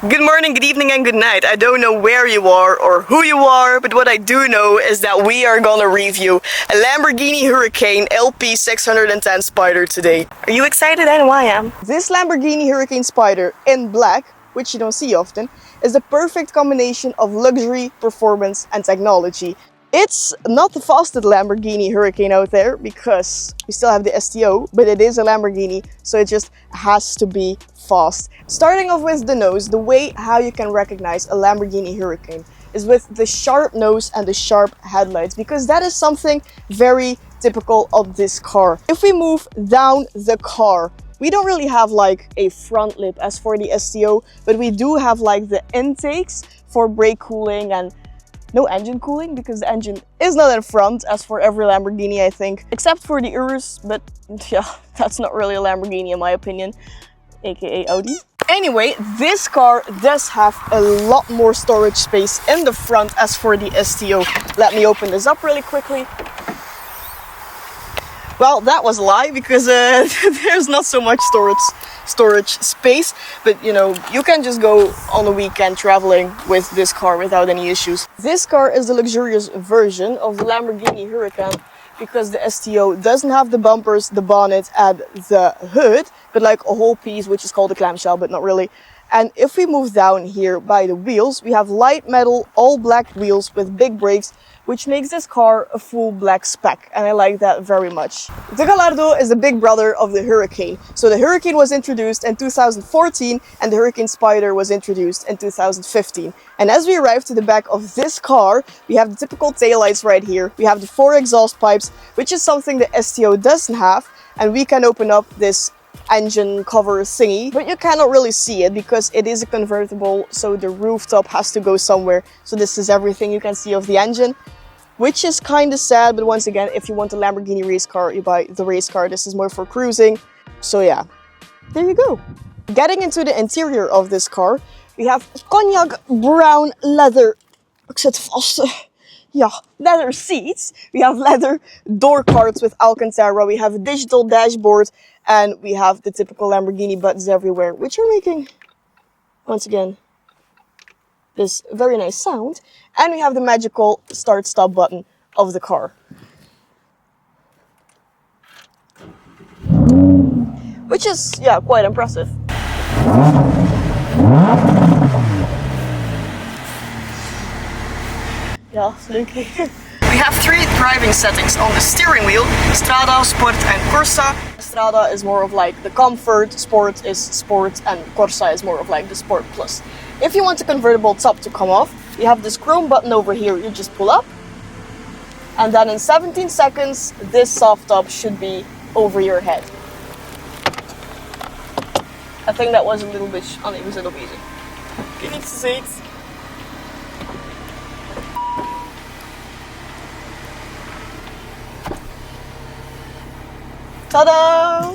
Good morning, good evening, and good night. I don't know where you are or who you are, but what I do know is that we are gonna review a Lamborghini Huracan LP610 Spyder today. Are you excited? I know I am. This Lamborghini Huracan Spyder in black, which you don't see often, is the perfect combination of luxury, performance, and technology. It's not the fastest Lamborghini Huracan out there because we still have the STO, but it is a Lamborghini, so it just has to be fast. Starting off with the nose, the way how you can recognize a Lamborghini Huracan is with the sharp nose and the sharp headlights, because that is something very typical of this car. If we move down the car, we don't really have like a front lip as for the STO, but we do have like the intakes for brake cooling and no engine cooling, because the engine is not in front as for every Lamborghini, I think, except for the Urus, but yeah, that's not really a Lamborghini in my opinion, aka Audi. Anyway, this car does have a lot more storage space in the front as for the STO. Let me open this up really quickly. Well, that was a lie, because there's not so much storage space, but you know, you can just go on a weekend traveling with this car without any issues. This car is the luxurious version of the Lamborghini Huracan, because the STO doesn't have the bumpers, the bonnet, and the hood, but like a whole piece, which is called a clamshell, but not really. And if we move down here by the wheels, we have light metal, all black wheels with big brakes, which makes this car a full black spec, and I like that very much. The Gallardo is the big brother of the Huracan. So the Huracan was introduced in 2014, and the Huracan Spyder was introduced in 2015. And as we arrive to the back of this car, we have the typical taillights right here. We have the 4 exhaust pipes, which is something the STO doesn't have, and we can open up this engine cover thingy, but you cannot really see it because it is a convertible, so the rooftop has to go somewhere. So this is everything you can see of the engine, which is kind of sad, but once again, if you want a Lamborghini race car, you buy the race car. This is more for cruising. So yeah, there you go. Getting into the interior of this car, we have cognac brown leather. Ik zit vast. Yeah, leather seats. We have leather door cards with Alcantara. We have a digital dashboard, and we have the typical Lamborghini buttons everywhere, which are making, once again, this very nice sound. And we have the magical start-stop button of the car, which is, yeah, quite impressive. Ja, leuk. We have 3 driving settings on the steering wheel: Strada, Sport, and Corsa. Strada is more of like the comfort, Sport is Sport, and Corsa is more of like the Sport Plus. If you want the convertible top to come off, you have this chrome button over here, you just pull up, and then in 17 seconds, this soft top should be over your head. I think that was a little bit, it was a little easy. Can you see it? Ta-da!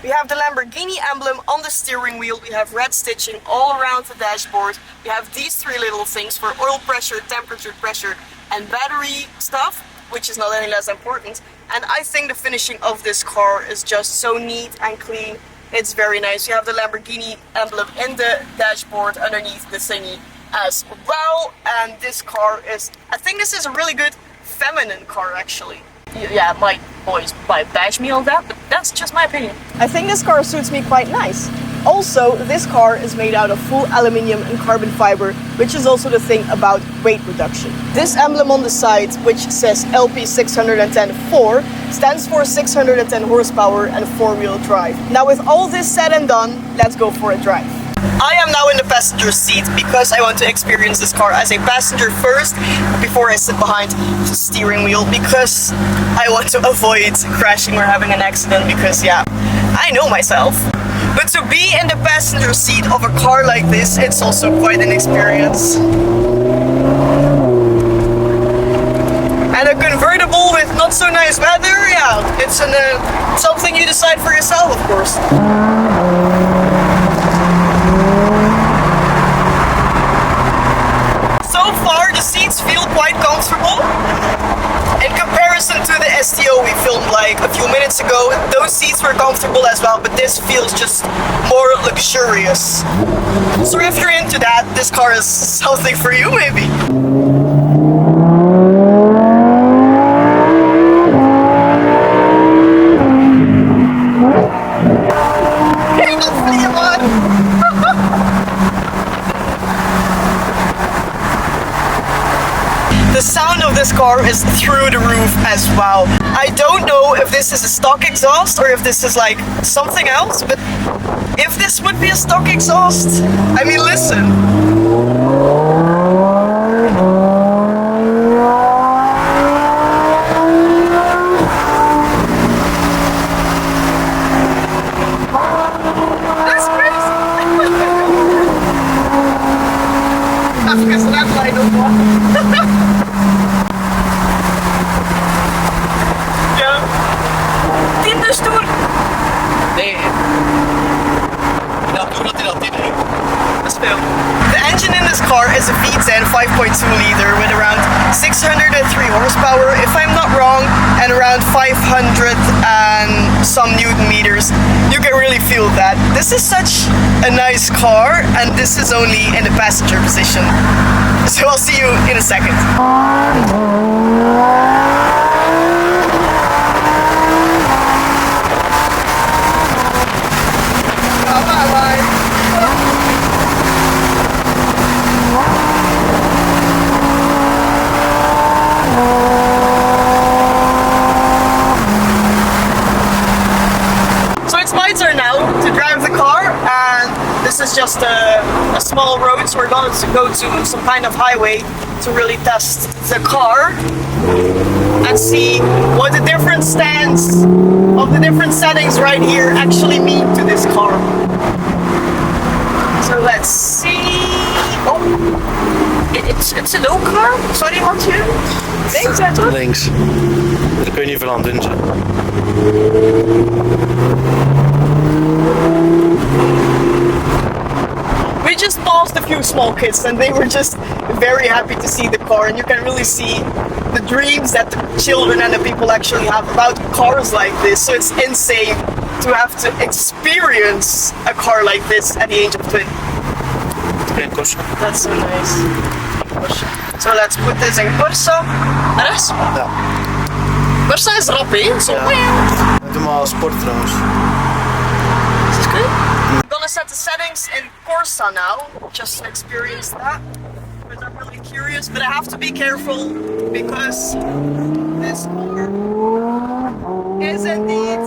We have the Lamborghini emblem on the steering wheel. We have red stitching all around the dashboard. We have these 3 little things for oil pressure, temperature pressure, and battery stuff, which is not any less important. And I think the finishing of this car is just so neat and clean. It's very nice. You have the Lamborghini emblem in the dashboard underneath the thingy as well. And this car is, I think this is a really good feminine car actually. Yeah, my boys might bash me on that, but that's just my opinion. I think this car suits me quite nice. Also, this car is made out of full aluminium and carbon fiber, which is also the thing about weight reduction. This emblem on the side, which says LP610-4, stands for 610 horsepower and 4-wheel drive. Now with all this said and done, let's go for a drive. I am now in the passenger seat because I want to experience this car as a passenger first before I sit behind the steering wheel, because I want to avoid crashing or having an accident, because yeah, I know myself. But to be in the passenger seat of a car like this, it's also quite an experience. And a convertible with not so nice weather, yeah, it's something you decide for yourself, of course. So far, the seats feel quite comfortable. In comparison to the STO we filmed like a few minutes years ago, those seats were comfortable as well, but this feels just more luxurious. So if you're into that, this car is something for you, maybe. The sound of this car is through the roof as well. I don't know if this is a stock exhaust or if this is like something else, but if this would be a stock exhaust, I mean, listen. Is a V10 5.2 liter with around 603 horsepower, if I'm not wrong, and around 500 and some Newton meters. You can really feel that. This is such a nice car, and this is only in the passenger position. So I'll see you in a second. This is just a small road, so we're going to go to some kind of highway to really test the car and see what the different stands of the different settings right here actually mean to this car. So let's see. Oh, it's a low car. Sorry, what you? Links, hè, toch? Links. Daar kun je niet veel aan doen. We just passed a few small kids and they were just very happy to see the car, and you can really see the dreams that the children and the people actually have about cars like this. So it's insane to have to experience a car like this at the age of 20. That's so nice. So let's put this in Corsa. Rechts? Ja. Corsa is rap, hè? So Doe maar sport trouwens. Is this good? I'm gonna set the settings in Corsa now, just to experience that. Because I'm really curious, but I have to be careful because this car is indeed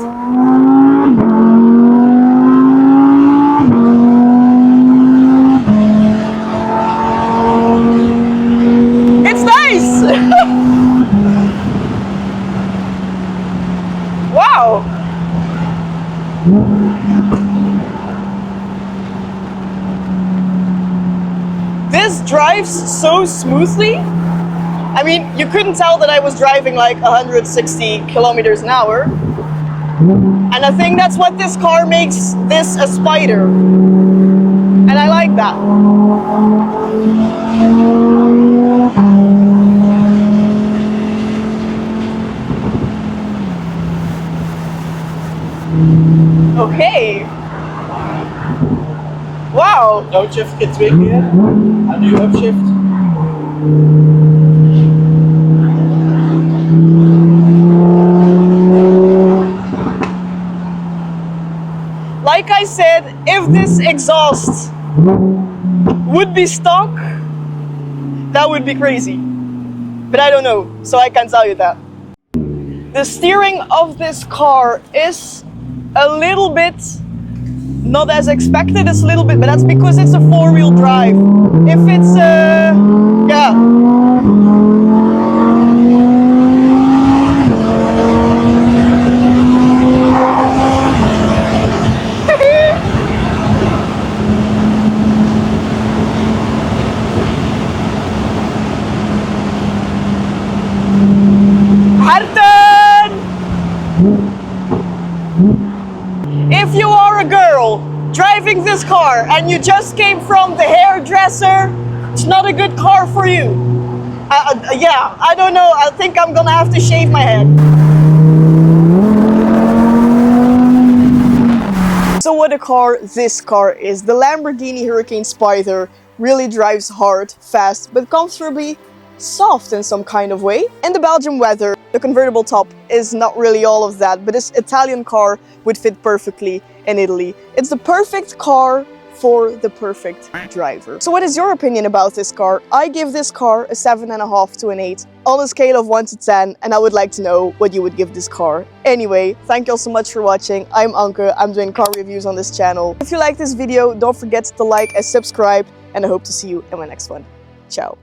it's nice! Wow! This drives so smoothly. I mean, you couldn't tell that I was driving like 160 kilometers an hour. And I think that's what this car makes this a Spyder. And I like that. Okay. Wow. Downshift keer 2 keer en nu upshift. Like I said, if this exhaust would be stock, that would be crazy. But I don't know, so I can't tell you that. The steering of this car is a little bit not as expected, it's a little bit, but that's because it's a 4-wheel drive. If it's yeah. If you are a girl driving this car and you just came from the hairdresser, it's not a good car for you. Yeah, I don't know. I think I'm gonna have to shave my head. So what a car this car is. The Lamborghini Huracan Spyder really drives hard, fast, but comfortably soft in some kind of way. In the Belgian weather, the convertible top is not really all of that, but this Italian car would fit perfectly in Italy. It's the perfect car for the perfect driver. So what is your opinion about this car? I give this car a 7.5 to an 8 on a scale of 1 to 10, and I would like to know what you would give this car. Anyway, thank you all so much for watching. I'm Anke, I'm doing car reviews on this channel. If you like this video, don't forget to like and subscribe, and I hope to see you in my next one. Ciao.